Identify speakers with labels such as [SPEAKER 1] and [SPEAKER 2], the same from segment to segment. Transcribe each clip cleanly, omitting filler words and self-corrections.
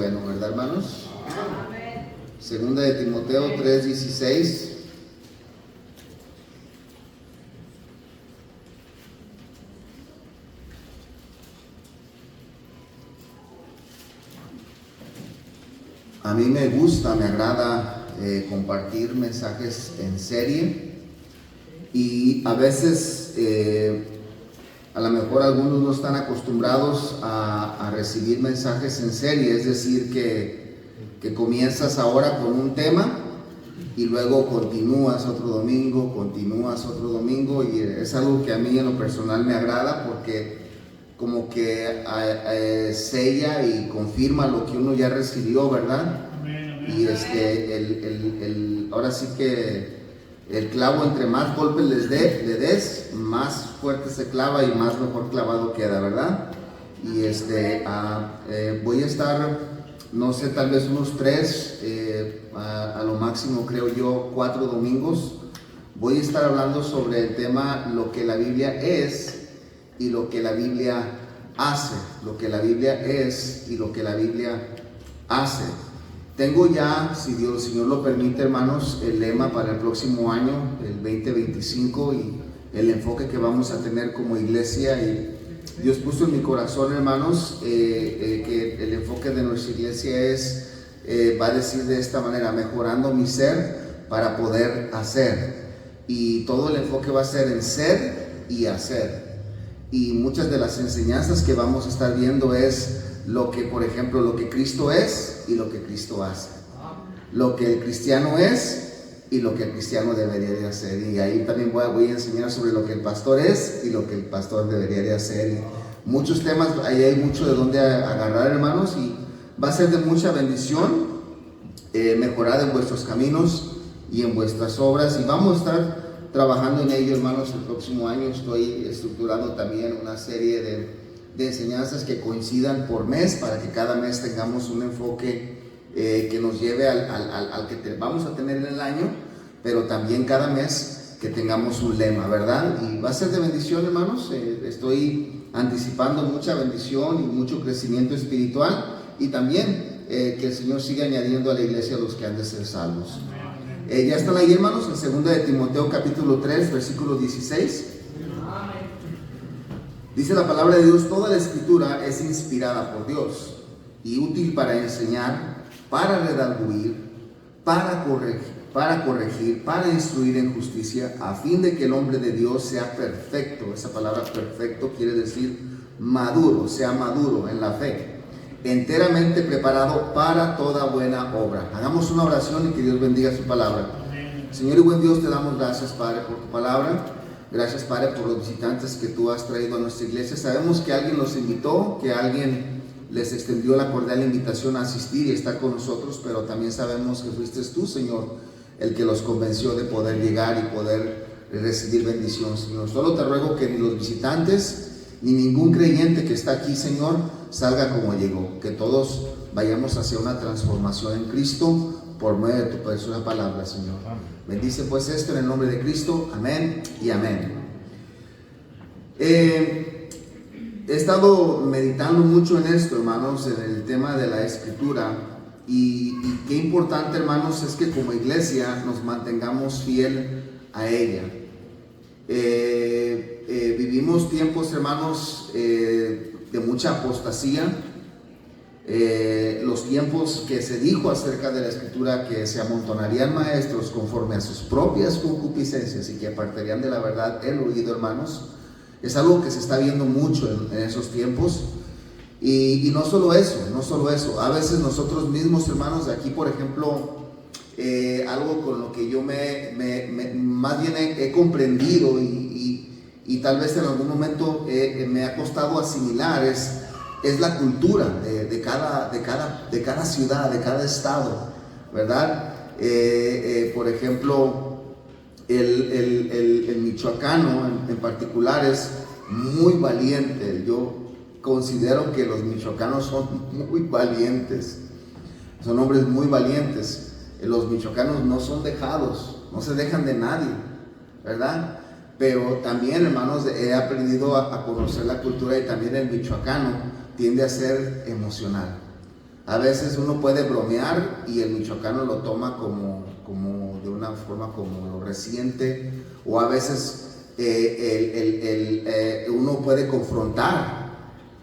[SPEAKER 1] bueno, ¿verdad, hermanos? Segunda de Timoteo 3:16. A mí me gusta, me agrada compartir mensajes en serie, y a veces a lo mejor algunos no están acostumbrados a recibir mensajes en serie, es decir, que comienzas ahora con un tema y luego continúas otro domingo, y es algo que a mí en lo personal me agrada, porque como que sella y confirma lo que uno ya recibió, ¿verdad? Y ahora sí que el clavo, entre más golpes le des, más fuerte se clava y más mejor clavado queda, ¿verdad? Y voy a estar, no sé, tal vez unos 3, a lo máximo creo yo 4 domingos. Voy a estar hablando sobre el tema lo que la Biblia es y lo que la Biblia hace, lo que la Biblia es y lo que la Biblia hace. Tengo ya, si Dios, Señor lo permite, hermanos, el lema para el próximo año, el 2025, y el enfoque que vamos a tener como iglesia. Y Dios puso en mi corazón, hermanos, que el enfoque de nuestra iglesia va a decir de esta manera: mejorando mi ser para poder hacer. Y todo el enfoque va a ser en ser y hacer. Y muchas de las enseñanzas que vamos a estar viendo es lo que, por ejemplo, lo que Cristo es y lo que Cristo hace, lo que el cristiano es y lo que el cristiano debería de hacer. Y ahí también voy a enseñar sobre lo que el pastor es y lo que el pastor debería de hacer. Y muchos temas, ahí hay mucho de donde agarrar, hermanos, y va a ser de mucha bendición mejorar en vuestros caminos y en vuestras obras, y vamos a estar trabajando en ello, hermanos. El próximo año estoy estructurando también una serie de enseñanzas que coincidan por mes, para que cada mes tengamos un enfoque que nos lleve al que vamos a tener en el año, pero también cada mes que tengamos un lema, ¿verdad? Y va a ser de bendición, hermanos. Estoy anticipando mucha bendición y mucho crecimiento espiritual, y también que el Señor siga añadiendo a la iglesia a los que han de ser salvos. Ya están ahí, hermanos, en segunda de Timoteo capítulo 3, versículo 16. Dice la palabra de Dios: toda la escritura es inspirada por Dios y útil para enseñar, para redarguir, para corregir, para instruir en justicia, a fin de que el hombre de Dios sea perfecto. Esa palabra perfecto quiere decir maduro, sea maduro en la fe, enteramente preparado para toda buena obra. Hagamos una oración y que Dios bendiga su palabra. Señor y buen Dios, te damos gracias, Padre, por tu palabra. Gracias, Padre, por los visitantes que tú has traído a nuestra iglesia. Sabemos que alguien los invitó, que alguien les extendió la cordial invitación a asistir y estar con nosotros, pero también sabemos que fuiste tú, Señor, el que los convenció de poder llegar y poder recibir bendición, Señor. Solo te ruego que ni los visitantes ni ningún creyente que está aquí, Señor, salga como llegó. Que todos vayamos hacia una transformación en Cristo por medio de tu preciosa palabra, Señor. Bendice pues esto en el nombre de Cristo. Amén y amén. He estado meditando mucho en esto, hermanos, en el tema de la escritura, y qué importante, hermanos, es que como iglesia nos mantengamos fiel a ella. Vivimos tiempos, hermanos, de mucha apostasía. Los tiempos que se dijo acerca de la escritura que se amontonarían maestros conforme a sus propias concupiscencias y que apartarían de la verdad el oído, hermanos, es algo que se está viendo mucho en esos tiempos. Y no solo eso, a veces nosotros mismos, hermanos, de aquí, por ejemplo, algo con lo que yo más bien he comprendido y tal vez en algún momento me ha costado asimilar es la cultura de cada ciudad, de cada estado, ¿verdad? Por ejemplo, el michoacano en particular es muy valiente. Yo considero que los michoacanos son muy valientes, son hombres muy valientes. Los michoacanos no son dejados, no se dejan de nadie, ¿verdad? Pero también, hermanos, he aprendido a conocer la cultura, y también el michoacano tiende a ser emocional. A veces uno puede bromear y el michoacano lo toma como de una forma como lo resiente, o a veces uno puede confrontar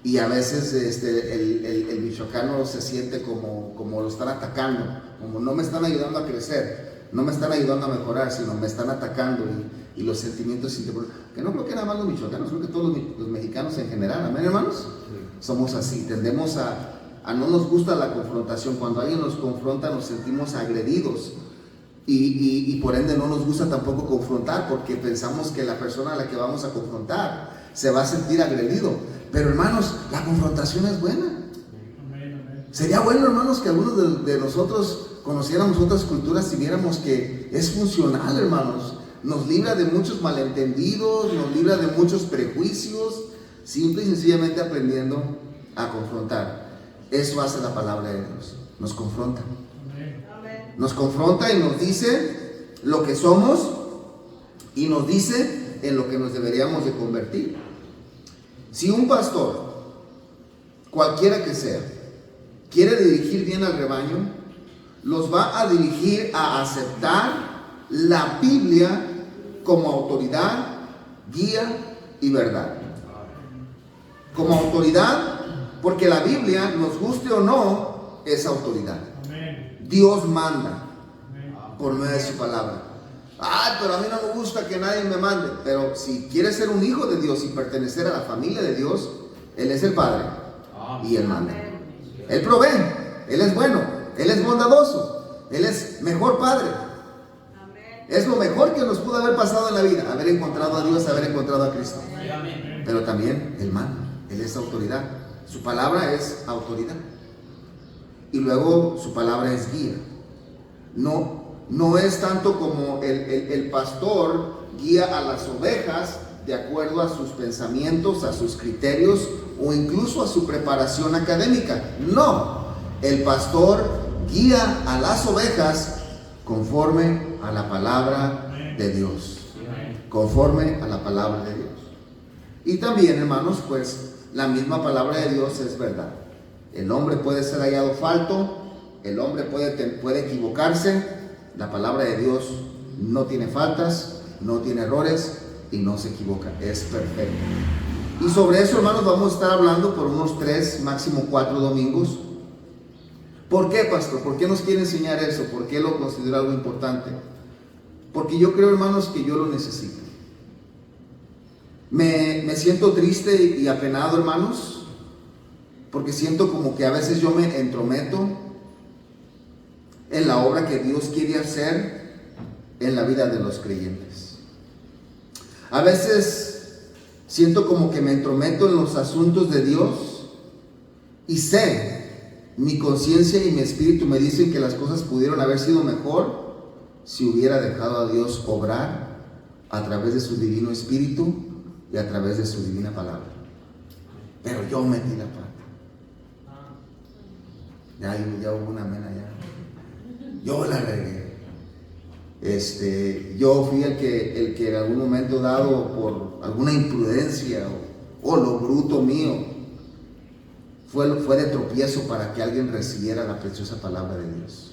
[SPEAKER 1] y a veces el michoacano se siente como lo están atacando, como no me están ayudando a crecer, no me están ayudando a mejorar, sino me están atacando, y los sentimientos, que no creo que nada más los michoacanos, creo que todos los mexicanos en general, amén, hermanos, somos así, tendemos a no nos gusta la confrontación. Cuando alguien nos confronta nos sentimos agredidos, y por ende no nos gusta tampoco confrontar, porque pensamos que la persona a la que vamos a confrontar se va a sentir agredido. Pero hermanos, la confrontación es buena. Sería bueno, hermanos, que algunos de nosotros conociéramos otras culturas y viéramos que es funcional, hermanos. Nos libra de muchos malentendidos, nos libra de muchos prejuicios, simple y sencillamente aprendiendo a confrontar. Eso hace la palabra de Dios, nos confronta. Nos confronta y nos dice lo que somos, y nos dice en lo que nos deberíamos de convertir. Si un pastor, cualquiera que sea, quiere dirigir bien al rebaño, los va a dirigir a aceptar la Biblia como autoridad, guía y verdad. Como autoridad, porque la Biblia, nos guste o no, es autoridad. Dios manda por medio de su palabra. Ay, pero a mí no me gusta que nadie me mande. Pero si quieres ser un hijo de Dios y pertenecer a la familia de Dios, Él es el Padre y Él manda. Él provee, Él es bueno, Él es bondadoso, Él es mejor Padre. Es lo mejor que nos pudo haber pasado en la vida, haber encontrado a Dios, haber encontrado a Cristo. Pero también Él manda, Él es autoridad. Su palabra es autoridad. Y luego su palabra es guía. No es tanto como el pastor guía a las ovejas de acuerdo a sus pensamientos, a sus criterios o incluso a su preparación académica. No, el pastor guía a las ovejas conforme a la palabra de Dios. Conforme a la palabra de Dios. Y también, hermanos, pues la misma palabra de Dios es verdad. El hombre puede ser hallado falto, el hombre puede equivocarse. La palabra de Dios no tiene faltas, no tiene errores y no se equivoca, es perfecto. Y sobre eso, hermanos, vamos a estar hablando por unos 3, máximo 4 domingos. ¿Por qué, pastor? ¿Por qué nos quiere enseñar eso? ¿Por qué lo considera algo importante? Porque yo creo, hermanos, que yo lo necesito. Me siento triste y apenado, hermanos, porque siento como que a veces yo me entrometo en la obra que Dios quiere hacer en la vida de los creyentes. A veces siento como que me entrometo en los asuntos de Dios y sé, mi conciencia y mi espíritu me dicen que las cosas pudieron haber sido mejor si hubiera dejado a Dios obrar a través de su divino espíritu y a través de su divina palabra. Pero yo metí la pata. Ya hubo una amén allá. Yo la regué. Yo fui el que en algún momento dado por alguna imprudencia o lo bruto mío fue de tropiezo para que alguien recibiera la preciosa palabra de Dios.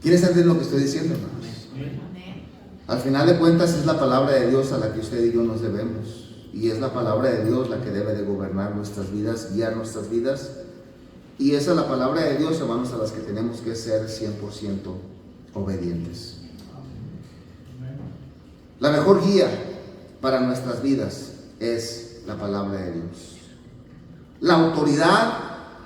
[SPEAKER 1] ¿Quiénes entienden lo que estoy diciendo, hermanos? Al final de cuentas es la palabra de Dios a la que usted y yo nos debemos, y es la palabra de Dios la que debe de gobernar nuestras vidas, guiar nuestras vidas. Y esa es la palabra de Dios, hermanos, a las que tenemos que ser 100% obedientes. La mejor guía para nuestras vidas es la palabra de Dios. La autoridad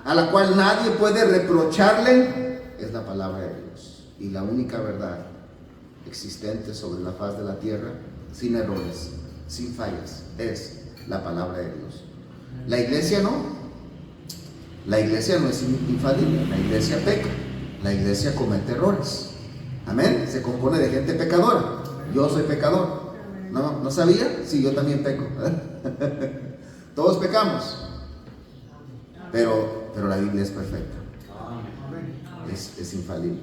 [SPEAKER 1] a la cual nadie puede reprocharle es la palabra de Dios. Y la única verdad existente sobre la faz de la tierra, sin errores, sin fallas, es la palabra de Dios. La iglesia no. La iglesia no es infalible, la iglesia peca, la iglesia comete errores. Amén, se compone de gente pecadora. Yo soy pecador. ¿No sabía? Sí, yo también peco. Todos pecamos. Pero la Biblia es perfecta. Es infalible.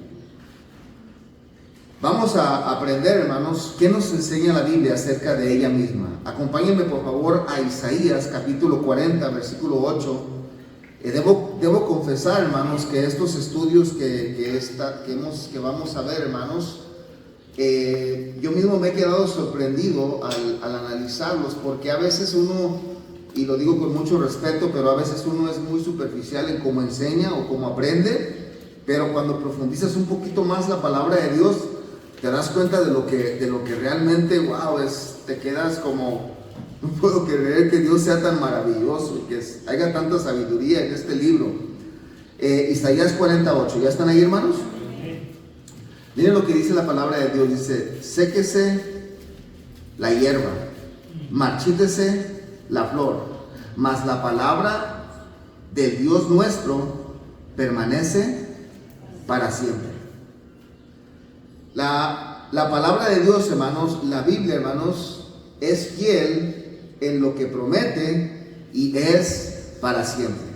[SPEAKER 1] Vamos a aprender, hermanos, qué nos enseña la Biblia acerca de ella misma. Acompáñenme, por favor, a Isaías capítulo 40, versículo 8. Debo confesar, hermanos, que estos estudios que vamos a ver, hermanos, yo mismo me he quedado sorprendido al analizarlos, porque a veces uno, y lo digo con mucho respeto, pero a veces uno es muy superficial en cómo enseña o cómo aprende, pero cuando profundizas un poquito más la palabra de Dios, te das cuenta de lo que realmente, wow, te quedas como, no puedo creer que Dios sea tan maravilloso y que haya tanta sabiduría en este libro. Isaías 48, ¿ya están ahí, hermanos? Miren lo que dice la palabra de Dios, dice: séquese la hierba, marchítese la flor, mas la palabra del Dios nuestro permanece para siempre. La palabra de Dios, hermanos, la Biblia, hermanos, es fiel en lo que promete y es para siempre.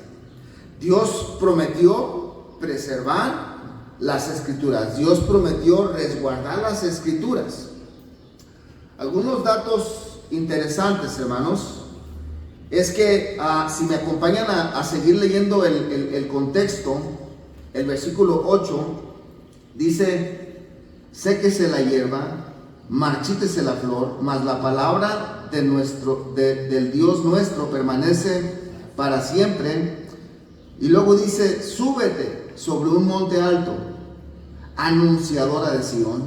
[SPEAKER 1] Dios prometió preservar las escrituras. Dios prometió resguardar las escrituras. Algunos datos interesantes, hermanos, es que si me acompañan a seguir leyendo el contexto, el versículo 8 dice: séquese la hierba, marchítese la flor, mas la palabra del Dios nuestro permanece para siempre. Y luego dice: súbete sobre un monte alto, anunciadora de Sión,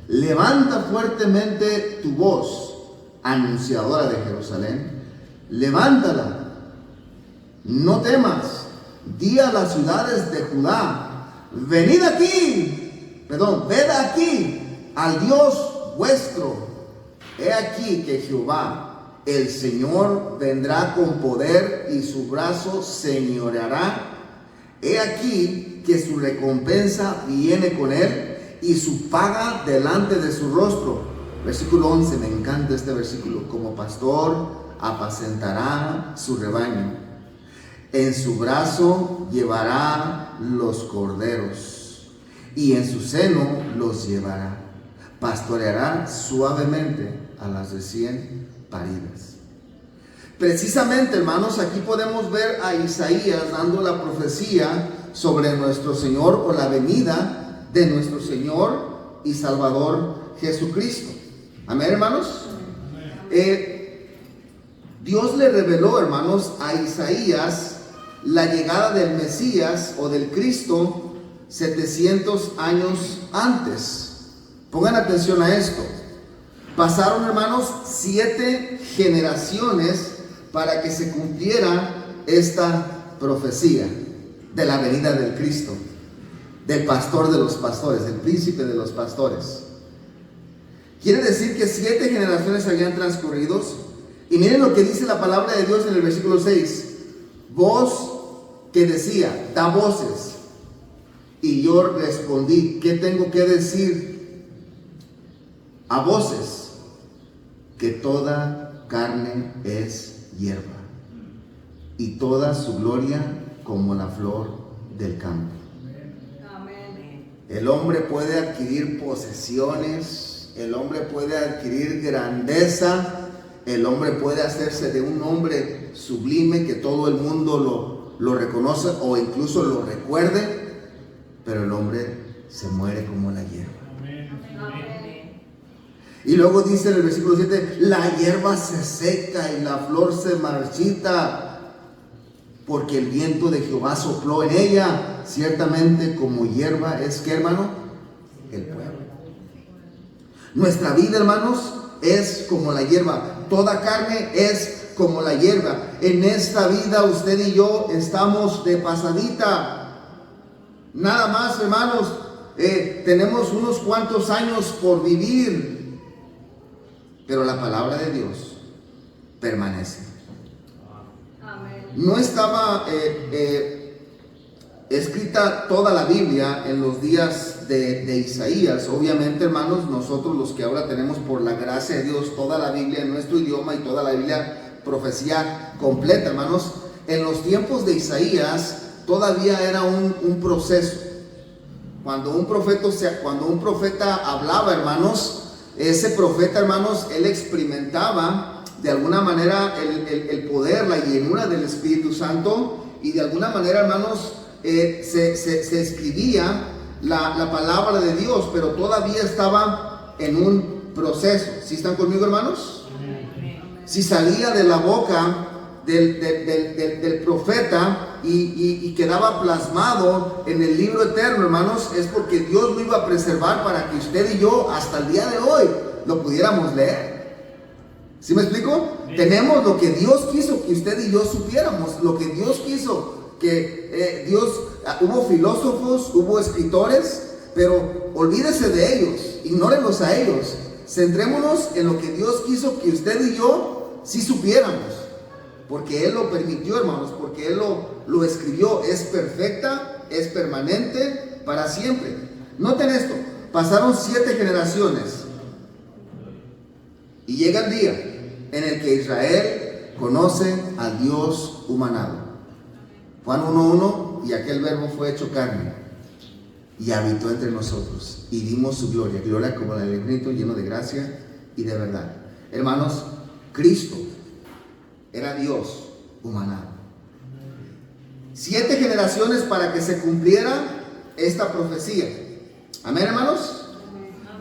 [SPEAKER 1] levanta fuertemente tu voz, anunciadora de Jerusalén, levántala, no temas, di a las ciudades de Judá: ved aquí al Dios vuestro. He aquí que Jehová, el Señor, vendrá con poder y su brazo señoreará. He aquí que su recompensa viene con él y su paga delante de su rostro. Versículo 11, me encanta este versículo. Como pastor apacentará su rebaño. En su brazo llevará los corderos y en su seno los llevará. Pastoreará suavemente a las recién paridas. Precisamente, hermanos, aquí podemos ver a Isaías dando la profecía sobre nuestro Señor o la venida de nuestro Señor y Salvador Jesucristo. Amén, hermanos. Dios le reveló, hermanos, a Isaías la llegada del Mesías o del Cristo 700 años antes. Pongan atención a esto. Pasaron, hermanos, 7 generaciones para que se cumpliera esta profecía de la venida del Cristo, del pastor de los pastores, del príncipe de los pastores. Quiere decir que 7 generaciones habían transcurrido. Y miren lo que dice la palabra de Dios en el versículo 6. Voz que decía: da voces. Y yo respondí: ¿qué tengo que decir? A voces, que toda carne es hierba, y toda su gloria como la flor del campo. Amén. El hombre puede adquirir posesiones, el hombre puede adquirir grandeza, el hombre puede hacerse de un hombre sublime que todo el mundo lo reconoce o incluso lo recuerde, pero el hombre se muere como la hierba. Amén. Y luego dice en el versículo 7: la hierba se seca y la flor se marchita, porque el viento de Jehová sopló en ella. Ciertamente como hierba es, ¿qué, hermano? El pueblo. Nuestra vida, hermanos, es como la hierba. Toda carne es como la hierba. En esta vida usted y yo estamos de pasadita. Nada más, hermanos, tenemos unos cuantos años por vivir. Pero la palabra de Dios permanece. Amén. No estaba escrita toda la Biblia en los días de Isaías. Obviamente, hermanos, nosotros los que ahora tenemos por la gracia de Dios toda la Biblia en nuestro idioma y toda la Biblia profecía completa, hermanos, en los tiempos de Isaías todavía era un proceso. Cuando un profeta hablaba, hermanos, ese profeta, hermanos, él experimentaba de alguna manera el poder, la llenura del Espíritu Santo, y de alguna manera, hermanos, se escribía la palabra de Dios, pero todavía estaba en un proceso. ¿Sí están conmigo, hermanos? Si salía de la boca del profeta y quedaba plasmado en el libro eterno, hermanos, es porque Dios lo iba a preservar para que usted y yo hasta el día de hoy lo pudiéramos leer. ¿Sí me explico? Tenemos lo que Dios quiso que usted y yo supiéramos, lo que Dios quiso que hubo filósofos, hubo escritores, pero olvídese de ellos, ignórenlos a ellos, centrémonos en lo que Dios quiso que usted y yo sí supiéramos, porque Él lo permitió, hermanos, porque Él lo escribió. Es perfecta, es permanente, para siempre. Noten esto, pasaron 7 generaciones y llega el día en el que Israel conoce al Dios humanado. Juan 1:1, y aquel verbo fue hecho carne y habitó entre nosotros y vimos su gloria, gloria como la del unigénito, lleno de gracia y de verdad. Hermanos, Cristo era Dios humanado. 7 generaciones para que se cumpliera esta profecía. Amén, hermanos.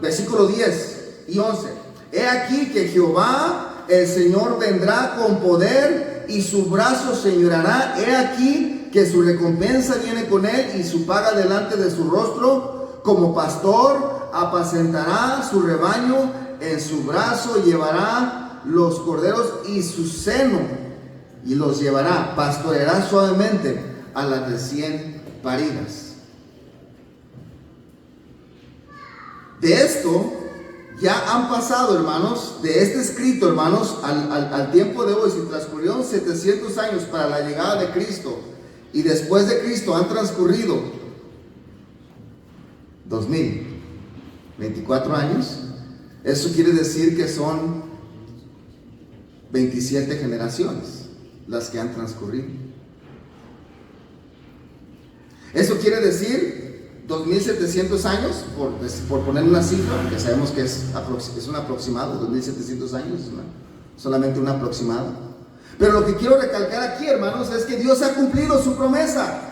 [SPEAKER 1] Versículo 10 y 11. He aquí que Jehová el Señor vendrá con poder y su brazo señoreará. He aquí que su recompensa viene con él y su paga delante de su rostro. Como pastor apacentará su rebaño, en su brazo llevará los corderos y su seno y los llevará. Pastoreará suavemente a las recién paridas. De esto ya han pasado, hermanos, de este escrito, hermanos, al tiempo de hoy. Si transcurrieron 700 años para la llegada de Cristo, y después de Cristo han transcurrido 2024 años, eso quiere decir que son 27 generaciones las que han transcurrido. Eso quiere decir 2700 años, por poner una cifra, que sabemos que es un aproximado. 2700 años es solamente un aproximado. Pero lo que quiero recalcar aquí, hermanos, es que Dios ha cumplido su promesa.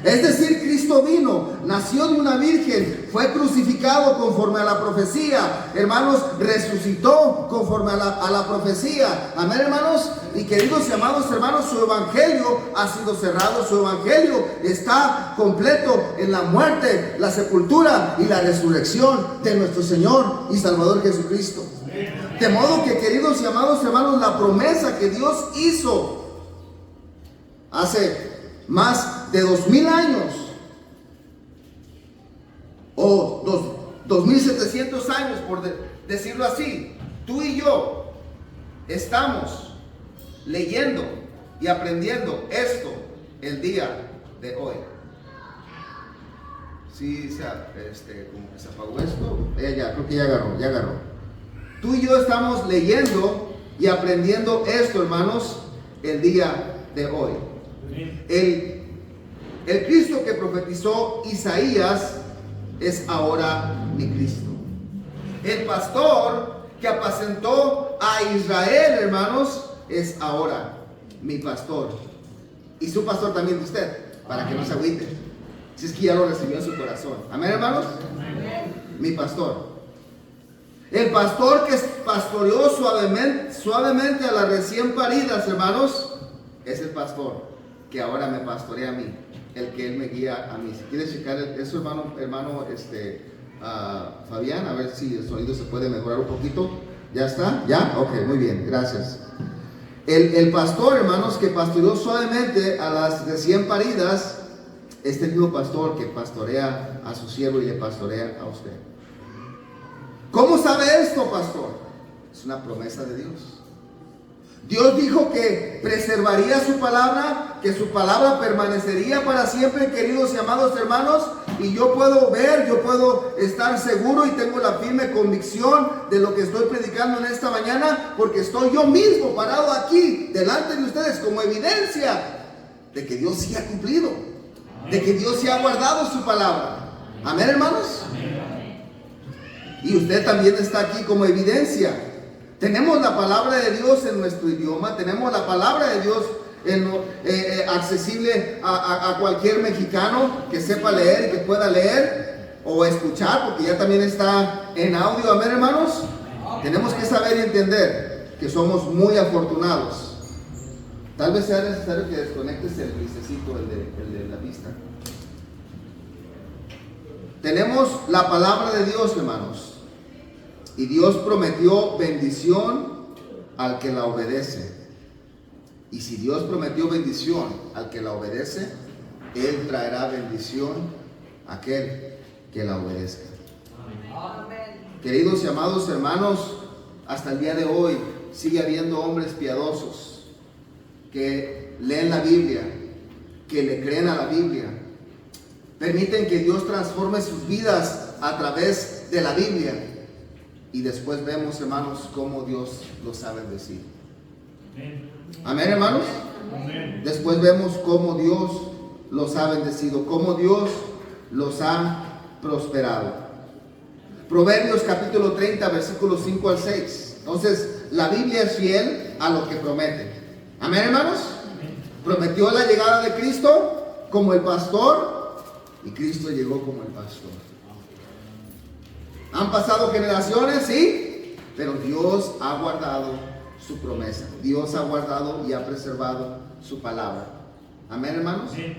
[SPEAKER 1] Es decir, Cristo vino, nació de una virgen, fue crucificado conforme a la profecía, hermanos, resucitó conforme a la profecía. Amén, hermanos. Y queridos y amados hermanos, su evangelio ha sido cerrado, su evangelio está completo en la muerte, la sepultura y la resurrección de nuestro Señor y Salvador Jesucristo. De modo que, queridos y amados hermanos, la promesa que Dios hizo hace más de 2000 años o 2700 años, por decirlo así, tú y yo estamos leyendo y aprendiendo esto el día de hoy. Sí, como que se apagó esto. Creo que ya agarró. Tú y yo estamos leyendo y aprendiendo esto, hermanos, el día de hoy. El Cristo que profetizó Isaías es ahora mi Cristo. El pastor que apacentó a Israel, hermanos, es ahora mi pastor. Y su pastor también de usted, para que no se agüite, si es que ya lo recibió en su corazón. Amén, hermanos. Amén. Mi pastor. El pastor que pastoreó suavemente a las recién paridas, hermanos, es el pastor que ahora me pastorea a mí, el que Él me guía a mí. Si quieres checar eso, hermano Fabián, a ver si el sonido se puede mejorar un poquito. ¿Ya está? ¿Ya? Ok, muy bien, gracias. El pastor, hermanos, que pastoreó suavemente a las recién paridas, es el mismo pastor que pastorea a su siervo y le pastorea a usted. ¿Cómo sabe esto, pastor? Es una promesa de Dios. Dios dijo que preservaría su palabra, que su palabra permanecería para siempre, queridos y amados hermanos. Y yo puedo ver, yo puedo estar seguro y tengo la firme convicción de lo que estoy predicando en esta mañana, porque estoy yo mismo parado aquí delante de ustedes como evidencia de que Dios sí ha cumplido, de que Dios sí ha guardado su palabra. Amén, hermanos. Y usted también está aquí como evidencia. Tenemos la palabra de Dios en nuestro idioma, tenemos la palabra de Dios accesible a cualquier mexicano que sepa leer y que pueda leer o escuchar, porque ya también está en audio. Amén, hermanos. Tenemos que saber y entender que somos muy afortunados. Tal vez sea necesario que desconectes el grisecito, el de la vista. Tenemos la palabra de Dios, hermanos, y Dios prometió bendición al que la obedece. Y si Dios prometió bendición al que la obedece, Él traerá bendición a aquel que la obedezca. Amén. Queridos y amados hermanos, hasta el día de hoy sigue habiendo hombres piadosos que leen la Biblia, que le creen a la Biblia, permiten que Dios transforme sus vidas a través de la Biblia, y después vemos, hermanos, cómo Dios los ha bendecido. Amén, hermanos. Amén. Después vemos cómo Dios los ha bendecido, cómo Dios los ha prosperado. Proverbios capítulo 30, versículos 5 al 6. Entonces, la Biblia es fiel a lo que promete. Amén, hermanos. Prometió la llegada de Cristo como el pastor, y Cristo llegó como el pastor. Han pasado generaciones, sí, pero Dios ha guardado su promesa. Dios ha guardado y ha preservado su palabra. Amén, hermanos. Sí.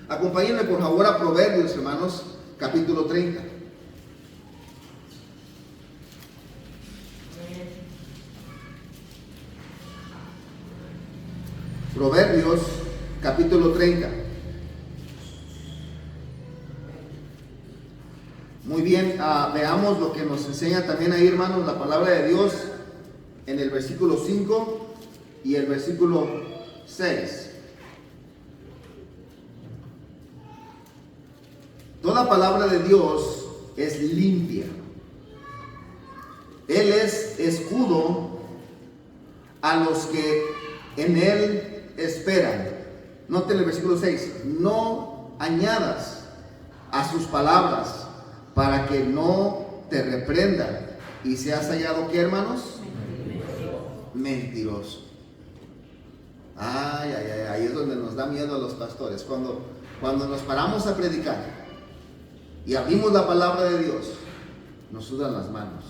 [SPEAKER 1] Acompáñenme por favor a Proverbios, hermanos, capítulo 30. Proverbios capítulo 30. Muy bien, veamos lo que nos enseña también ahí, hermanos, la palabra de Dios en el versículo 5 y el versículo 6. Toda palabra de Dios es limpia. Él es escudo a los que en Él esperan. Noten el versículo 6. No añadas a sus palabras para que no te reprendan y seas hallado, ¿qué, hermanos? Mentiroso. Ay, ay, ay, ahí es donde nos da miedo a los pastores. Cuando nos paramos a predicar y abrimos la palabra de Dios, nos sudan las manos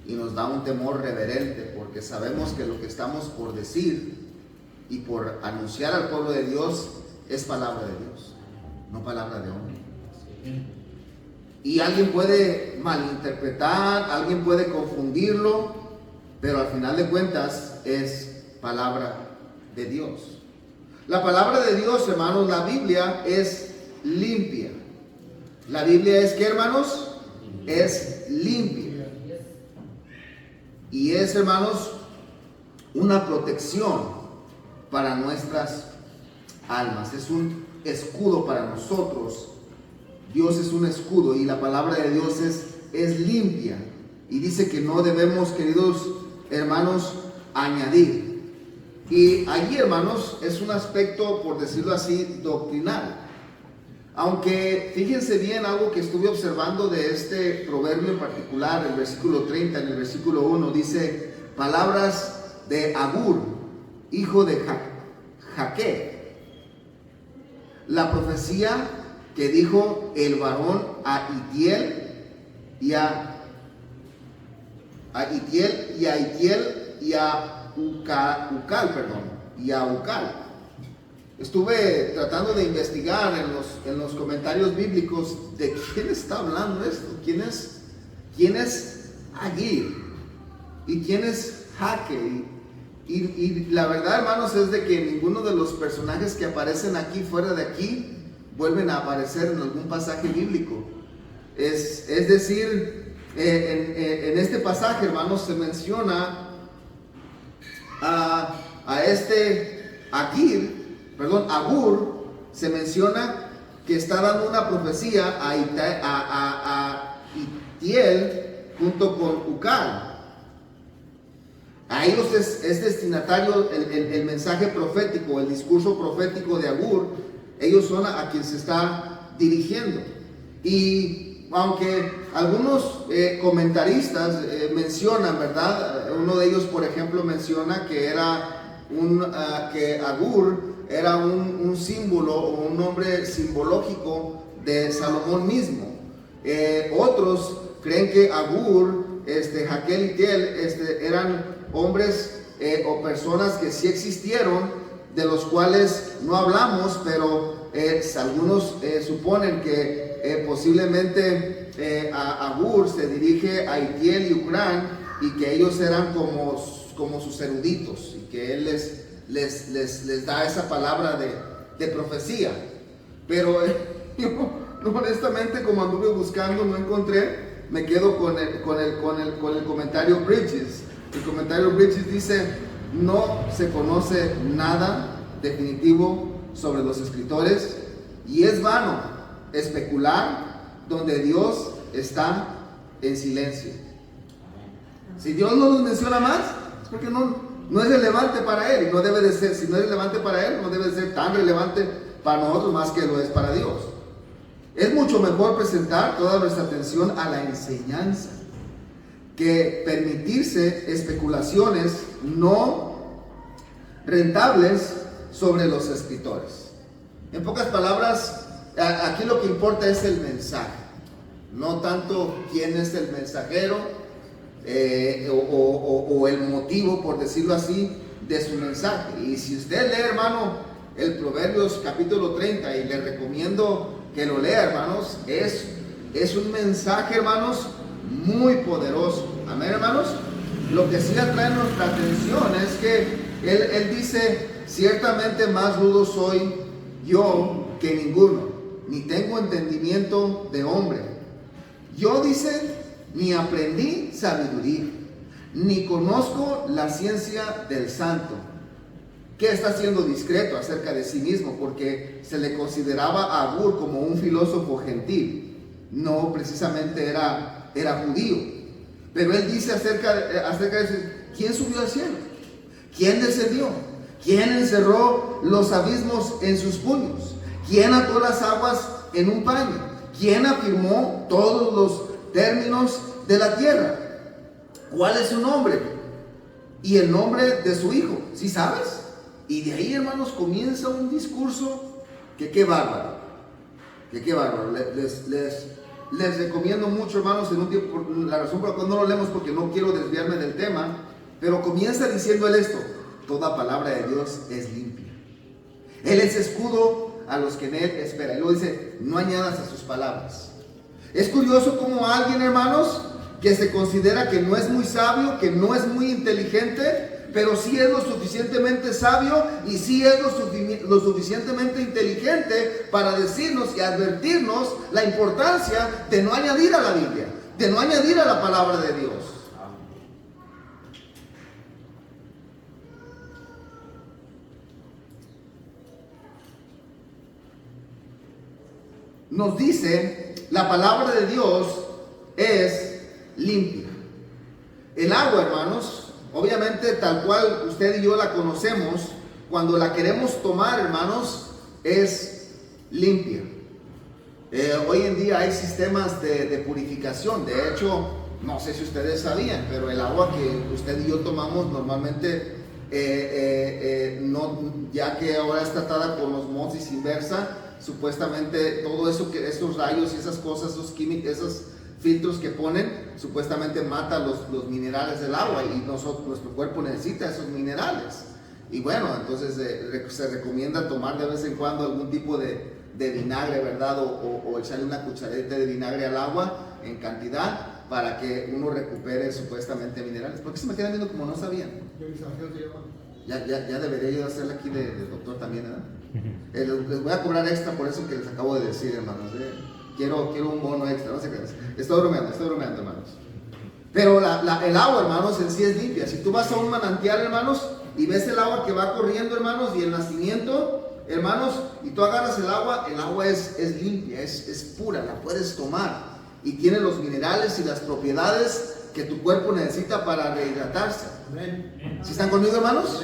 [SPEAKER 1] y nos da un temor reverente, porque sabemos que lo que estamos por decir y por anunciar al pueblo de Dios es palabra de Dios, no palabra de hombre. Y alguien puede malinterpretar, alguien puede confundirlo, pero al final de cuentas es palabra de Dios. La palabra de Dios, hermanos, la Biblia es limpia. La Biblia es, ¿qué, hermanos? Es limpia. Y es, hermanos, una protección para nuestras almas. Es un escudo para nosotros. Dios es un escudo y la palabra de Dios es limpia. Y dice que no debemos, queridos hermanos, añadir. Y allí, hermanos, es un aspecto, por decirlo así, doctrinal. Aunque fíjense bien algo que estuve observando de este proverbio en particular, el versículo 30, en el versículo 1, dice palabras de Agur, hijo de Jaque. La profecía que dijo el varón a Itiel y a Ucal. Estuve tratando de investigar en los comentarios bíblicos de quién está hablando esto, quién es Agir y quién es Jaque. Y la verdad, hermanos, es de que ninguno de los personajes que aparecen aquí, fuera de aquí, vuelven a aparecer en algún pasaje bíblico. Es decir, en este pasaje, hermanos, se menciona a este Agur, se menciona que está dando una profecía a Itiel junto con Ucal. A ellos es destinatario el mensaje profético, el discurso profético de Agur. Ellos son a quien se está dirigiendo. Y aunque algunos comentaristas mencionan, ¿verdad? Uno de ellos, por ejemplo, menciona que era que Agur era un símbolo o un nombre simbológico de Salomón mismo. Otros creen que Agur, Jaquel y Tiel eran hombres o personas que sí existieron, de los cuales no hablamos, pero algunos suponen que posiblemente Agur se dirige a Itiel y Ucrán, y que ellos eran como sus eruditos, y que él les da esa palabra de profecía. Pero yo honestamente, como anduve buscando, no encontré. Me quedo con el comentario Bridges. El comentario Bridges dice: no se conoce nada definitivo sobre los escritores, y es vano especular donde Dios está en silencio. Si Dios no los menciona más, es porque no es relevante para Él, y no debe de ser. Si no es relevante para Él, no debe de ser tan relevante para nosotros más que lo es para Dios. Es mucho mejor presentar toda nuestra atención a la enseñanza que permitirse especulaciones no rentables sobre los escritores. En pocas palabras, aquí lo que importa es el mensaje, no tanto quién es el mensajero o el motivo, por decirlo así, de su mensaje. Y si usted lee, hermano, el Proverbios capítulo 30, y le recomiendo que lo lea, hermanos, es un mensaje, hermanos, muy poderoso. Amén, hermanos. Lo que sí atrae nuestra atención es que él dice: ciertamente más rudo soy yo que ninguno, ni tengo entendimiento de hombre. Yo, dice, ni aprendí sabiduría, ni conozco la ciencia del santo. Que está siendo discreto acerca de sí mismo, porque se le consideraba a Agur como un filósofo gentil, no precisamente era judío. Pero él dice acerca de eso: ¿quién subió al cielo? ¿Quién descendió? ¿Quién encerró los abismos en sus puños? ¿Quién ató las aguas en un paño? ¿Quién afirmó todos los términos de la tierra? ¿Cuál es su nombre? Y el nombre de su hijo, ¿sí sabes? Y de ahí, hermanos, comienza un discurso que qué bárbaro. Les recomiendo mucho, hermanos, en un tiempo, la razón por la cual no lo leemos, porque no quiero desviarme del tema, pero comienza diciendo él esto: toda palabra de Dios es limpia. Él es escudo a los que en él esperan. Y luego dice: no añadas a sus palabras. Es curioso como alguien, hermanos, que se considera que no es muy sabio, que no es muy inteligente, pero sí es lo suficientemente sabio y sí es lo suficientemente inteligente para decirnos y advertirnos la importancia de no añadir a la Biblia, de no añadir a la palabra de Dios. Nos dice: la palabra de Dios es limpia. El agua, hermanos, obviamente tal cual usted y yo la conocemos, cuando la queremos tomar, hermanos, es limpia. Hoy en día hay sistemas de purificación. De hecho, no sé si ustedes sabían, pero el agua que usted y yo tomamos normalmente, ya que ahora es tratada con osmosis inversa, supuestamente todo eso, que esos rayos y esas cosas, esos químicos, esos filtros que ponen, supuestamente mata los minerales del agua, y nuestro cuerpo necesita esos minerales. Y bueno, entonces se recomienda tomar de vez en cuando algún tipo de vinagre, ¿verdad? O echarle una cucharadita de vinagre al agua en cantidad, para que uno recupere supuestamente minerales. ¿Por qué se me quedan viendo como no sabían? Ya debería yo hacerle aquí de doctor también, ¿verdad? Les voy a cobrar extra por eso que les acabo de decir, hermanos. Quiero un bono extra, no sé qué es. Estoy bromeando, hermanos. Pero el agua, hermanos, en sí es limpia. Si tú vas a un manantial, hermanos, y ves el agua que va corriendo, hermanos, y el nacimiento, hermanos, y tú agarras el agua es limpia, es pura, la puedes tomar. Y tiene los minerales y las propiedades que tu cuerpo necesita para rehidratarse. ¿Sí están conmigo, hermanos?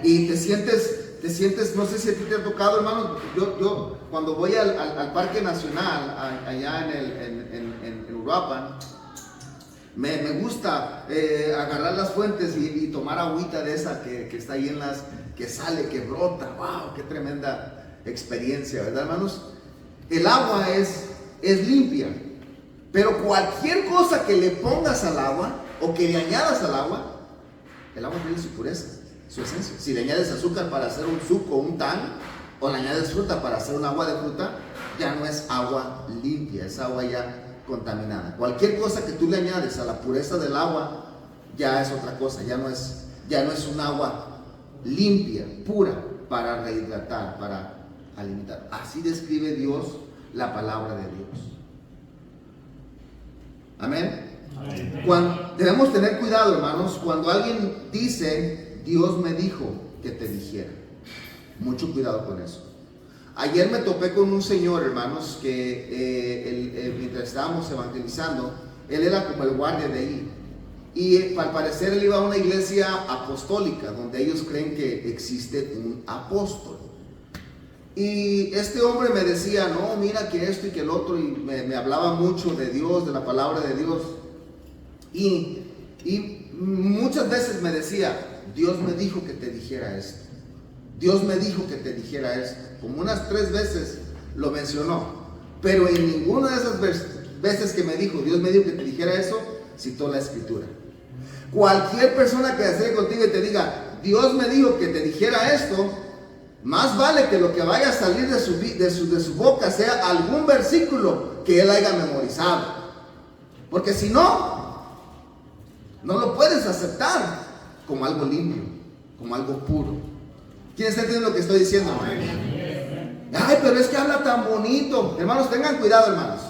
[SPEAKER 1] Y te sientes, no sé si a ti te ha tocado, hermanos. Yo cuando voy al Parque Nacional, allá en Uruapan, Me gusta agarrar las fuentes y tomar agüita de esa que está ahí en las, que sale, que brota. ¡Wow! ¡Qué tremenda experiencia!, ¿verdad, hermanos? El agua es limpia, pero cualquier cosa que le pongas al agua o que le añadas al agua, el agua tiene su pureza, su esencia. Si le añades azúcar para hacer un suco, un tan, o le añades fruta para hacer un agua de fruta, ya no es agua limpia, es agua ya contaminada. Cualquier cosa que tú le añades a la pureza del agua ya es otra cosa, ya no es un agua limpia, pura, para rehidratar, para alimentar. Así describe Dios la palabra de Dios. Amén. Debemos tener cuidado, hermanos, cuando alguien dice Dios me dijo que te dijera. Mucho cuidado con eso. Ayer me topé con un señor, hermanos, que mientras estábamos evangelizando, él era como el guardia de ahí. Y al parecer él iba a una iglesia apostólica, donde ellos creen que existe un apóstol. Y este hombre me decía, no, mira que esto y que el otro, y me hablaba mucho de Dios, de la palabra de Dios. Y muchas veces me decía, Dios me dijo que te dijera esto. Dios me dijo que te dijera esto. Como unas 3 veces lo mencionó. Pero en ninguna de esas veces que me dijo, Dios me dijo que te dijera eso, citó la escritura. Cualquier persona que se acerque contigo y te diga, Dios me dijo que te dijera esto, más vale que lo que vaya a salir de su boca sea algún versículo que él haya memorizado. Porque si no, no lo puedes aceptar como algo limpio, como algo puro. ¿Quién está entendiendo lo que estoy diciendo? Ay, pero es que habla tan bonito. Hermanos, tengan cuidado, hermanos.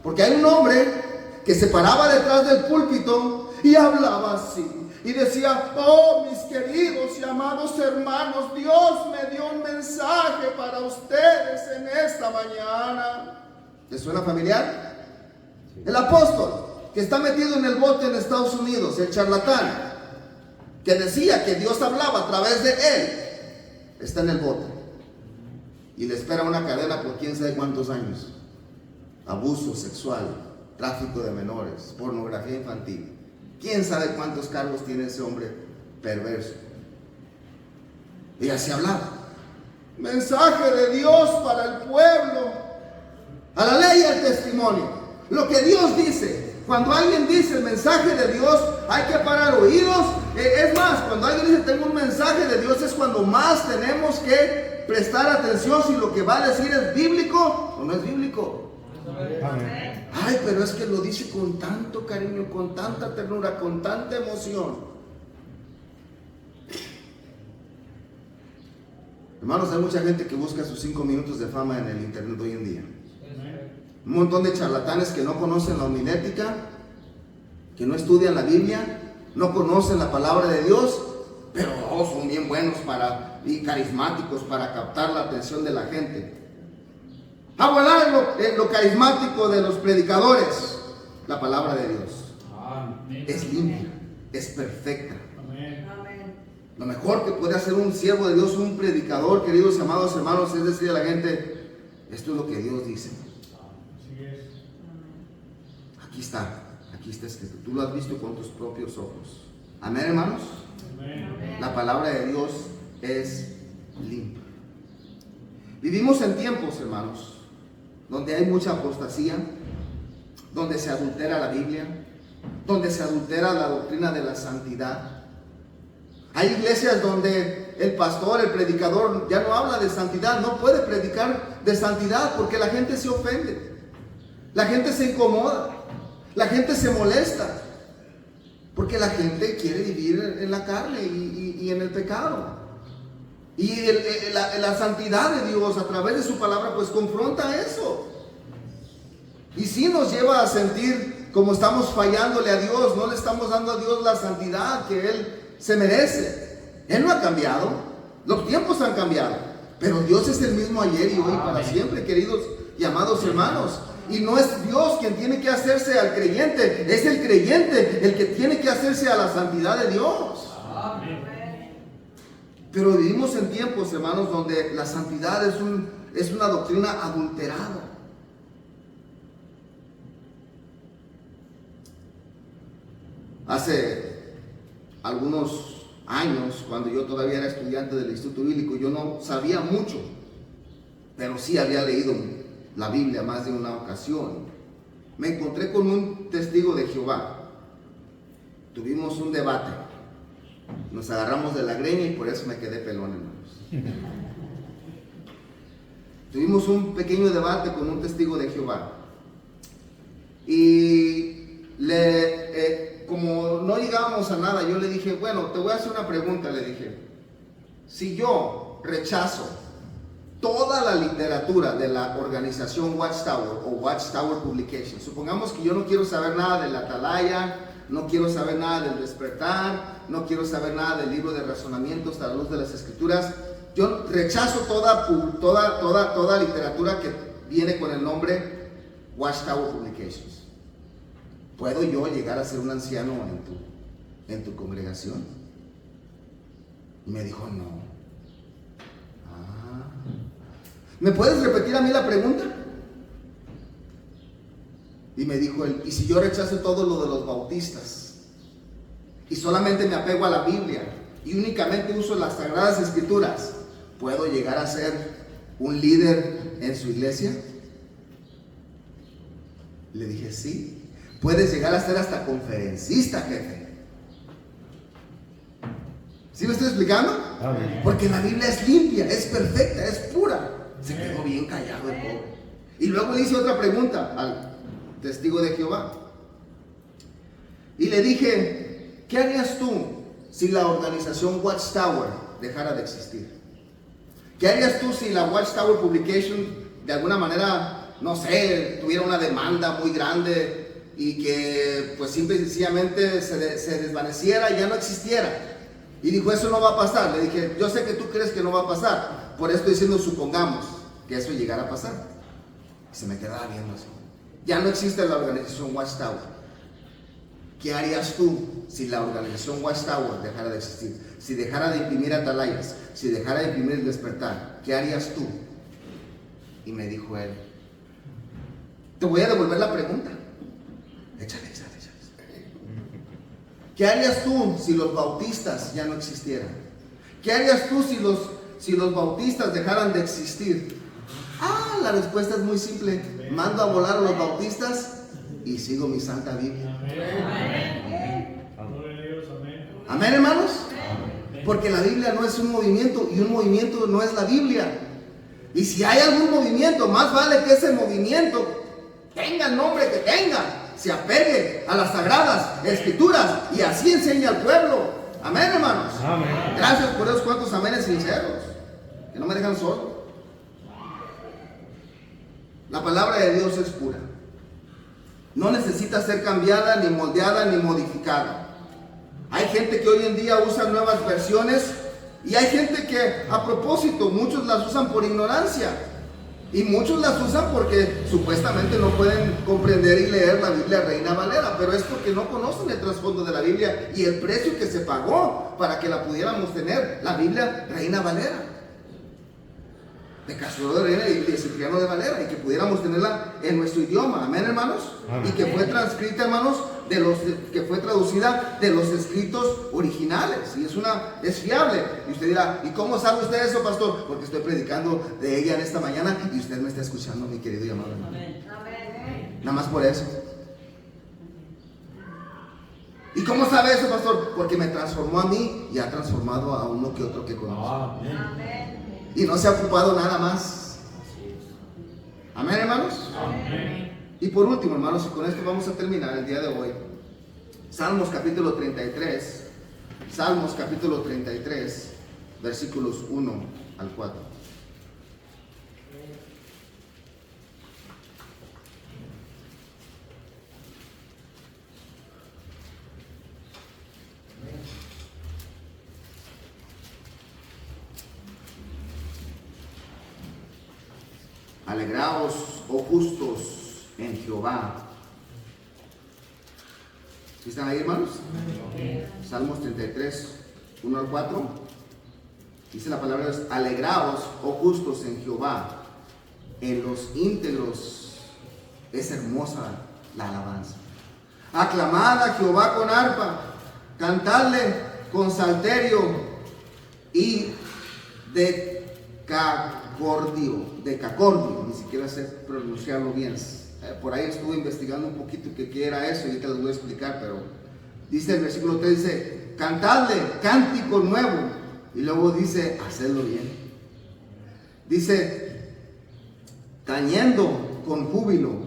[SPEAKER 1] Porque hay un hombre que se paraba detrás del púlpito y hablaba así. Y decía, oh, mis queridos y amados hermanos, Dios me dio un mensaje para ustedes en esta mañana. ¿Les suena familiar? El apóstol que está metido en el bote en Estados Unidos, el charlatán, que decía que Dios hablaba a través de él, está en el bote y le espera una cadena por quién sabe cuántos años. Abuso sexual, tráfico de menores, pornografía infantil. Quién sabe cuántos cargos tiene ese hombre perverso. Y así hablaba. Mensaje de Dios para el pueblo, a la ley y al testimonio. Lo que Dios dice. Cuando alguien dice el mensaje de Dios, hay que parar oídos. Es más, cuando alguien dice tengo un mensaje de Dios, es cuando más tenemos que prestar atención si lo que va a decir es bíblico o no es bíblico. Amén. Ay, pero es que lo dice con tanto cariño, con tanta ternura, con tanta emoción. Hermanos, hay mucha gente que busca sus 5 minutos de fama en el internet hoy en día. Un montón de charlatanes que no conocen la homilética, que no estudian la Biblia, no conocen la palabra de Dios, pero son bien buenos y carismáticos para captar la atención de la gente. Lo carismático de los predicadores, la palabra de Dios. Es limpia, es perfecta. Lo mejor que puede hacer un siervo de Dios, un predicador, queridos amados hermanos, es decir a la gente, esto es lo que Dios dice. Aquí está escrito. Tú lo has visto con tus propios ojos. Amén, hermanos. Amén. La palabra de Dios es limpia. Vivimos en tiempos, hermanos, donde hay mucha apostasía, donde se adultera la Biblia, donde se adultera la doctrina de la santidad. Hay iglesias donde el pastor, el predicador ya no habla de santidad, no puede predicar de santidad porque la gente se ofende, la gente se incomoda. La gente se molesta porque la gente quiere vivir en la carne y en el pecado. Y la santidad de Dios a través de su palabra pues confronta eso. Y sí nos lleva a sentir como estamos fallándole a Dios, no le estamos dando a Dios la santidad que Él se merece. Él no ha cambiado, los tiempos han cambiado, pero Dios es el mismo ayer y hoy para siempre, queridos y amados hermanos. Y no es Dios quien tiene que hacerse al creyente, es el creyente el que tiene que hacerse a la santidad de Dios. Amén. Pero vivimos en tiempos, hermanos, donde la santidad es una doctrina adulterada. Hace algunos años, cuando yo todavía era estudiante del Instituto Bíblico, yo no sabía mucho, pero sí había leído la Biblia más de una ocasión. Me encontré con un testigo de Jehová. Tuvimos un debate. Nos agarramos de la greña y por eso me quedé pelón, hermanos. Tuvimos un pequeño debate con un testigo de Jehová. Y como no llegábamos a nada, yo le dije, bueno, te voy a hacer una pregunta, le dije. Si yo rechazo toda la literatura de la organización Watchtower o Watchtower Publications, supongamos que yo no quiero saber nada de la Atalaya, no quiero saber nada del Despertar, no quiero saber nada del libro de razonamientos a la luz de las Escrituras, yo rechazo toda literatura que viene con el nombre Watchtower Publications. ¿Puedo yo llegar a ser un anciano en tu congregación? Y me dijo, no. ¿Me puedes repetir a mí la pregunta? Y me dijo él, ¿y si yo rechazo todo lo de los bautistas y solamente me apego a la Biblia y únicamente uso las Sagradas Escrituras, ¿puedo llegar a ser un líder en su iglesia? Le dije, sí. Puedes llegar a ser hasta conferencista, jefe. ¿Sí me estoy explicando? Porque la Biblia es limpia, es perfecta, es pura. Se quedó bien callado el pobre. Y luego le hice otra pregunta al testigo de Jehová. Y le dije, ¿qué harías tú si la organización Watchtower dejara de existir? ¿Qué harías tú si la Watchtower Publication de alguna manera, no sé, tuviera una demanda muy grande y que pues simple y sencillamente se desvaneciera y ya no existiera? Y dijo, eso no va a pasar. Le dije, yo sé que tú crees que no va a pasar, por eso estoy diciendo, supongamos que eso llegara a pasar. Y se me quedaba viendo así. Ya no existe la organización Watchtower. ¿Qué harías tú si la organización Watchtower dejara de existir? Si dejara de imprimir atalayas, si dejara de imprimir el Despertar, ¿qué harías tú? Y me dijo él, te voy a devolver la pregunta. Échale. ¿Qué harías tú si los bautistas ya no existieran? ¿Qué harías tú si los bautistas dejaran de existir? La respuesta es muy simple. Mando a volar a los bautistas y sigo mi santa Biblia. Amén, hermanos. Porque la Biblia no es un movimiento y un movimiento no es la Biblia. Y si hay algún movimiento, más vale que ese movimiento tenga el nombre que tenga, se apegue a las Sagradas Escrituras y así enseña al pueblo. Amén, hermanos. Amén. Gracias por esos cuantos amenes sinceros que no me dejan solo. La palabra de Dios es pura. No necesita ser cambiada, ni moldeada, ni modificada. Hay gente que hoy en día usa nuevas versiones y hay gente que a propósito, muchos las usan por ignorancia. Y muchos las usan porque supuestamente no pueden comprender y leer la Biblia Reina Valera, pero es porque no conocen el trasfondo de la Biblia y el precio que se pagó para que la pudiéramos tener, la Biblia Reina Valera, de Castro de Reina y de Cipriano de Valera, y que pudiéramos tenerla en nuestro idioma. Amén, hermanos. Amén. Y que fue transcrita, hermanos, que fue traducida de los escritos originales, y es fiable. Y usted dirá, ¿y cómo sabe usted eso, pastor? Porque estoy predicando de ella en esta mañana y usted me está escuchando, mi querido y amado hermano. Nada más por eso. ¿Y cómo sabe eso, pastor? Porque me transformó a mí y ha transformado a uno que otro que conozco. Y no se ha ocupado nada más. Amén, hermanos. Amén. Y por último, hermanos, y con esto vamos a terminar el día de hoy. Salmos capítulo 33. Salmos capítulo 33, versículos 1 al 4. Alegraos, oh justos, en Jehová. ¿Están ahí, hermanos? Salmos 33, 1 al 4. Dice la palabra de Dios: alegraos, oh justos, en Jehová. En los íntegros es hermosa la alabanza. Aclamad a Jehová con arpa, cantadle con salterio y decacordio, ni siquiera sé pronunciarlo bien. Por ahí estuve investigando un poquito qué era eso y te lo voy a explicar, pero dice el versículo 3, dice, cantadle cántico nuevo, y luego dice, hacedlo bien. Dice, tañendo con júbilo,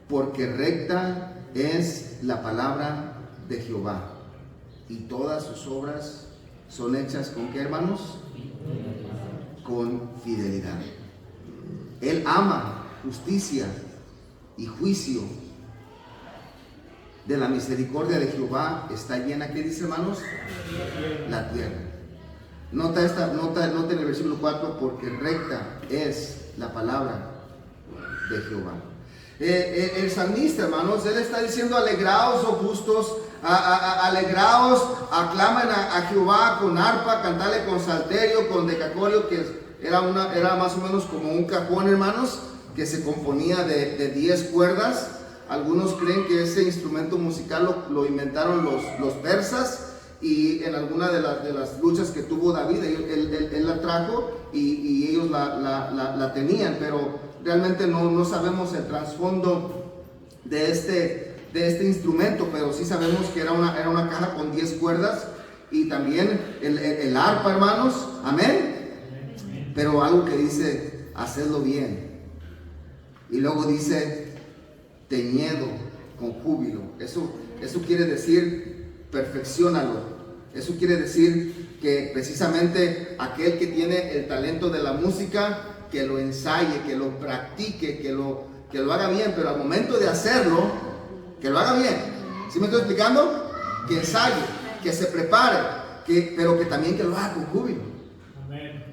[SPEAKER 1] porque recta es la palabra de Jehová, y todas sus obras son hechas ¿con qué, hermanos? Con fidelidad. Él ama justicia y juicio. De la misericordia de Jehová está llena, ¿qué dice, hermanos? La tierra. Nota en el versículo 4, porque recta es la palabra de Jehová. El salmista, hermanos, él está diciendo, alegraos, oh justos, alegraos, aclamen a Jehová con arpa, cantale con salterio, con decacordio, que era más o menos como un cajón, hermanos, que se componía de 10 cuerdas. Algunos creen que ese instrumento musical lo inventaron los persas, y en alguna de las luchas que tuvo David, él la trajo y ellos la tenían, pero realmente no sabemos el trasfondo de este instrumento, pero sí sabemos que era una caja con 10 cuerdas, y también el arpa, hermanos, amén, pero algo que dice, hacedlo bien, y luego dice, teñido con júbilo. Eso quiere decir, perfecciónalo. Eso quiere decir que precisamente aquel que tiene el talento de la música, que lo ensaye, que lo practique, que lo haga bien, pero al momento de hacerlo, que lo haga bien. ¿Sí me estoy explicando? Que ensaye, que se prepare, pero que también que lo haga con júbilo.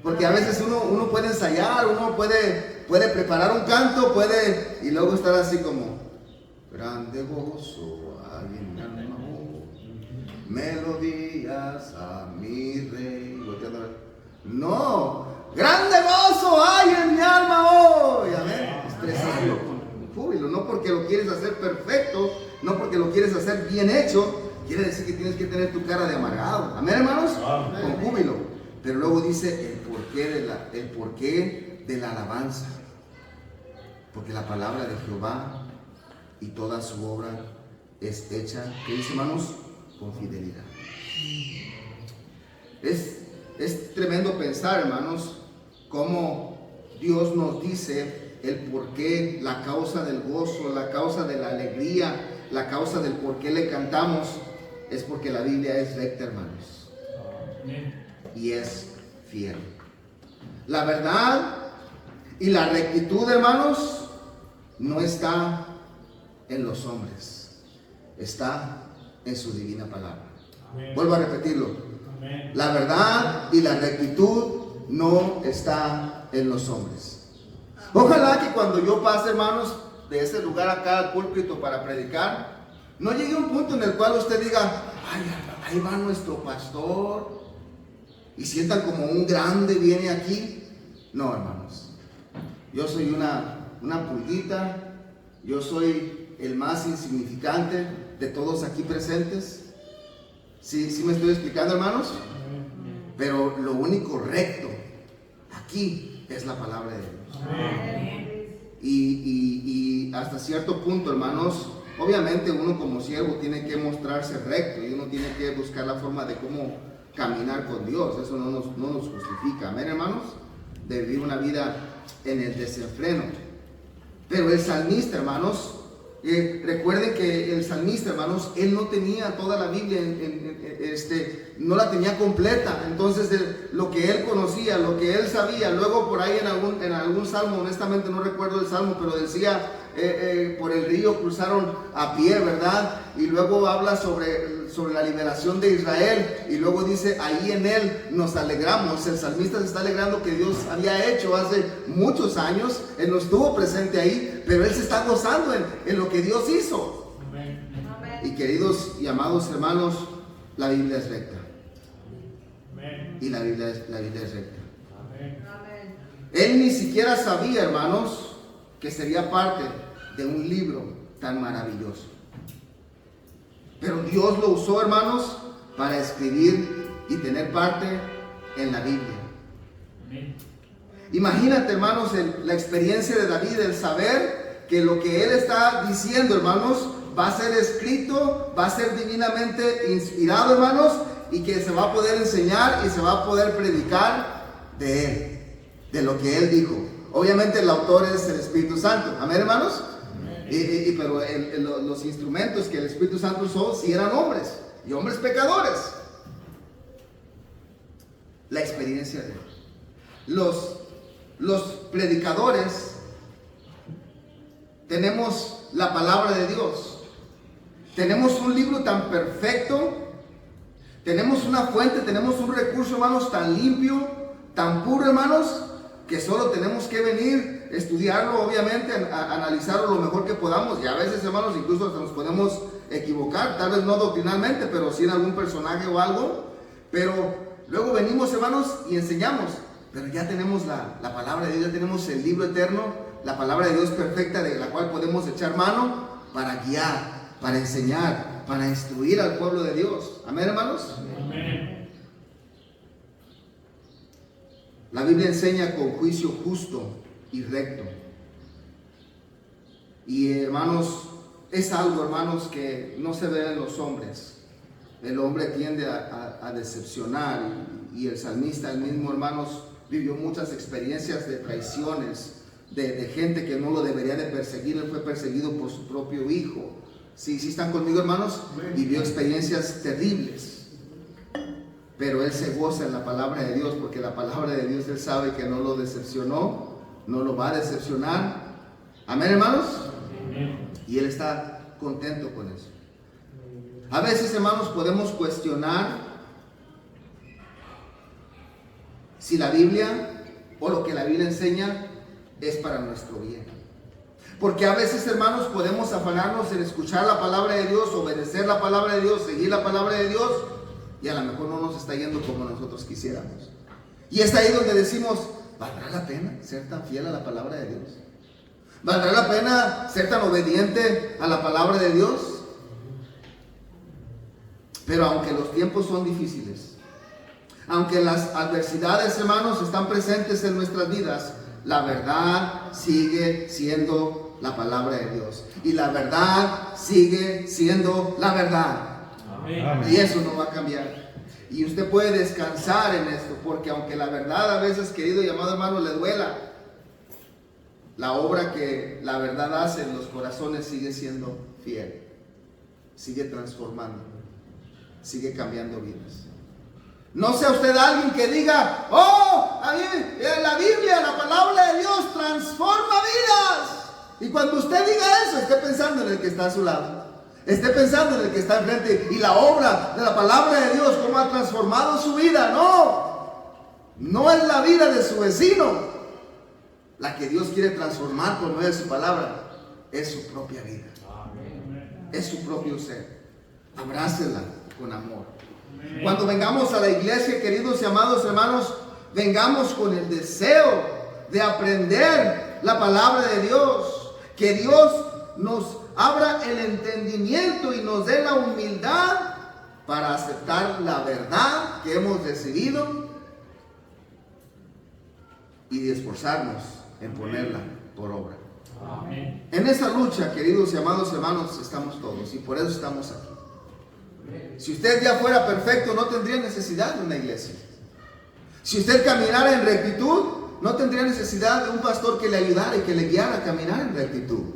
[SPEAKER 1] Porque a veces uno puede ensayar, uno puede preparar un canto, y luego estar así como, grande gozo hay en mi alma, melodías a mi rey. No, grande gozo hay en mi alma hoy. Amén. Expresarlo con júbilo, no porque lo quieres hacer perfecto, no porque lo quieres hacer bien hecho, quiere decir que tienes que tener tu cara de amargado. Amén, hermanos. Amén. Con júbilo. Pero luego dice el porqué de la alabanza, porque la palabra de Jehová y toda su obra es hecha, ¿qué dice, hermanos? Con fidelidad. Es tremendo pensar, hermanos, cómo Dios nos dice el porqué, la causa del gozo, la causa de la alegría, la causa del por qué le cantamos, es porque la Biblia es recta, hermanos. Y es fiel. La verdad y la rectitud, hermanos, no está en los hombres, está en su divina palabra. Amén. Vuelvo a repetirlo. Amén. La verdad y la rectitud no está en los hombres. Ojalá que cuando yo pase, hermanos, de ese lugar acá al púlpito para predicar, no llegue un punto en el cual usted diga, ay, ahí va nuestro pastor, y sientan como un grande viene aquí. No, hermanos, yo soy una pulguita, yo soy el más insignificante de todos aquí presentes. ¿Sí me estoy explicando, hermanos? Pero lo único recto aquí es la palabra de Dios. Y hasta cierto punto, hermanos, obviamente uno como siervo tiene que mostrarse recto, y uno tiene que buscar la forma de cómo caminar con Dios. Eso no nos justifica, amén, hermanos, de vivir una vida en el desenfreno. Pero el salmista, hermanos, recuerden que el salmista, hermanos, él no tenía toda la Biblia, no la tenía completa. Entonces lo que él conocía, lo que él sabía, luego por ahí en algún salmo, honestamente no recuerdo el salmo, pero decía, por el río cruzaron a pie, ¿verdad? Y luego habla sobre la liberación de Israel, y luego dice, ahí en él nos alegramos. El salmista se está alegrando que Dios había hecho hace muchos años. Él no estuvo presente ahí, pero él se está gozando en lo que Dios hizo. Amén. Y queridos y amados hermanos, la Biblia es recta. Amén. Y la Biblia es recta. Amén. Él ni siquiera sabía, hermanos, que sería parte de un libro tan maravilloso. Pero Dios lo usó, hermanos, para escribir y tener parte en la Biblia. Amén. Imagínate, hermanos, la experiencia de David, el saber que lo que él está diciendo, hermanos, va a ser escrito, va a ser divinamente inspirado, hermanos, y que se va a poder enseñar y se va a poder predicar de él, de lo que él dijo. Obviamente el autor es el Espíritu Santo. Amén, hermanos. Pero los instrumentos que el Espíritu Santo usó sí eran hombres, y hombres pecadores. La experiencia de los predicadores tenemos la palabra de Dios. Tenemos un libro tan perfecto, tenemos una fuente, tenemos un recurso, hermanos, tan limpio, tan puro, hermanos, que solo tenemos que venir, estudiarlo, obviamente, analizarlo lo mejor que podamos. Y a veces, hermanos, incluso hasta nos podemos equivocar, tal vez no doctrinalmente, pero sí en algún personaje o algo. Pero luego venimos, hermanos, y enseñamos. Pero ya tenemos la palabra de Dios, ya tenemos el libro eterno, la palabra de Dios perfecta, de la cual podemos echar mano para guiar, para enseñar, para instruir al pueblo de Dios. Amén, hermanos. Amén. La Biblia enseña con juicio justo y recto. Y hermanos, es algo, hermanos, que no se ve en los hombres. El hombre tiende a decepcionar, y el salmista, el mismo, hermanos, vivió muchas experiencias de traiciones, de gente que no lo debería de perseguir. Él fue perseguido por su propio hijo. ¿Sí están conmigo, hermanos? Vivió experiencias terribles. Pero él se goza en la palabra de Dios, porque la palabra de Dios él sabe que no lo decepcionó, no lo va a decepcionar. Amén, hermanos. Amén. Y él está contento con eso. A veces, hermanos, podemos cuestionar si la Biblia o lo que la Biblia enseña es para nuestro bien. Porque a veces, hermanos, podemos afanarnos en escuchar la palabra de Dios, obedecer la palabra de Dios, seguir la palabra de Dios, y a lo mejor no nos está yendo como nosotros quisiéramos. Y es ahí donde decimos, ¿valdrá la pena ser tan fiel a la palabra de Dios? ¿Valdrá la pena ser tan obediente a la palabra de Dios? Pero aunque los tiempos son difíciles, aunque las adversidades, hermanos, están presentes en nuestras vidas, la verdad sigue siendo la palabra de Dios. Y la verdad sigue siendo la verdad. Amén. Y eso no va a cambiar. Y usted puede descansar en esto, porque aunque la verdad a veces, querido y amado hermano, le duela, la obra que la verdad hace en los corazones sigue siendo fiel, sigue transformando, sigue cambiando vidas. No sea usted alguien que diga, oh, a mí, la Biblia, la palabra de Dios transforma vidas. Y cuando usted diga eso, esté pensando en el que está a su lado. Esté pensando en el que está enfrente y la obra de la palabra de Dios, cómo ha transformado su vida. No es la vida de su vecino la que Dios quiere transformar por medio de su palabra, es su propia vida. Es su propio ser. Abrácela con amor. Cuando vengamos a la iglesia, queridos y amados hermanos, vengamos con el deseo de aprender la palabra de Dios. Que Dios nos abra el entendimiento y nos dé la humildad para aceptar la verdad que hemos recibido y de esforzarnos en ponerla por obra. Amén. En esa lucha, queridos y amados hermanos, estamos todos, y por eso estamos aquí. Si usted ya fuera perfecto, no tendría necesidad de una iglesia. Si usted caminara en rectitud, no tendría necesidad de un pastor que le ayudara y que le guiara a caminar en rectitud.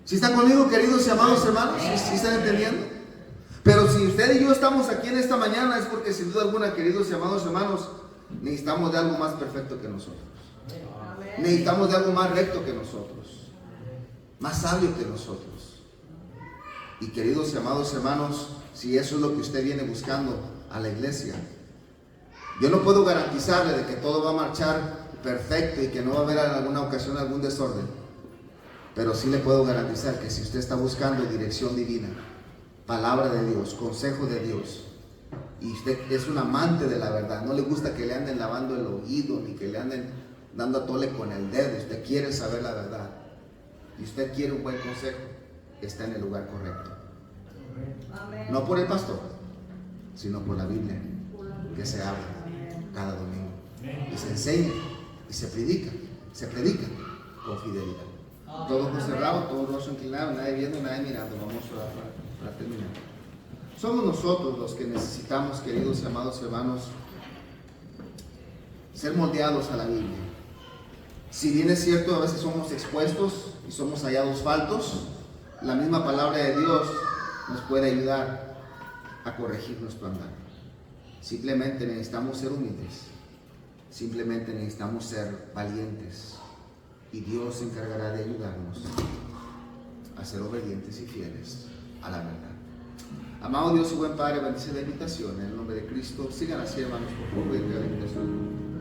[SPEAKER 1] ¿Sí están conmigo, queridos y amados hermanos? ¿Sí están entendiendo? Pero si usted y yo estamos aquí en esta mañana, es porque sin duda alguna, queridos y amados hermanos, necesitamos de algo más perfecto que nosotros. Necesitamos de algo más recto que nosotros, más sabio que nosotros. Y queridos y amados hermanos, si eso es lo que usted viene buscando a la iglesia, yo no puedo garantizarle de que todo va a marchar perfecto y que no va a haber en alguna ocasión algún desorden. Pero sí le puedo garantizar que si usted está buscando dirección divina, palabra de Dios, consejo de Dios, y usted es un amante de la verdad, no le gusta que le anden lavando el oído, ni que le anden dando a tole con el dedo, usted quiere saber la verdad, y usted quiere un buen consejo, está en el lugar correcto.
[SPEAKER 2] Amén.
[SPEAKER 1] No por el pastor, sino por la Biblia, que se habla cada domingo. Y se enseña, y se predica con fidelidad. Todos ojos cerrados, todos los rostros inclinados, nadie viendo, nadie mirando. Vamos a orar para terminar. Somos nosotros los que necesitamos, queridos y amados hermanos, ser moldeados a la Biblia. Si bien es cierto, a veces somos expuestos y somos hallados faltos, la misma palabra de Dios nos puede ayudar a corregir nuestro andar. Simplemente necesitamos ser humildes, simplemente necesitamos ser valientes, y Dios se encargará de ayudarnos a ser obedientes y fieles a la verdad. Amado Dios y buen Padre, bendice la invitación en el nombre de Cristo. Sigan así, hermanos, por favor, la invitación.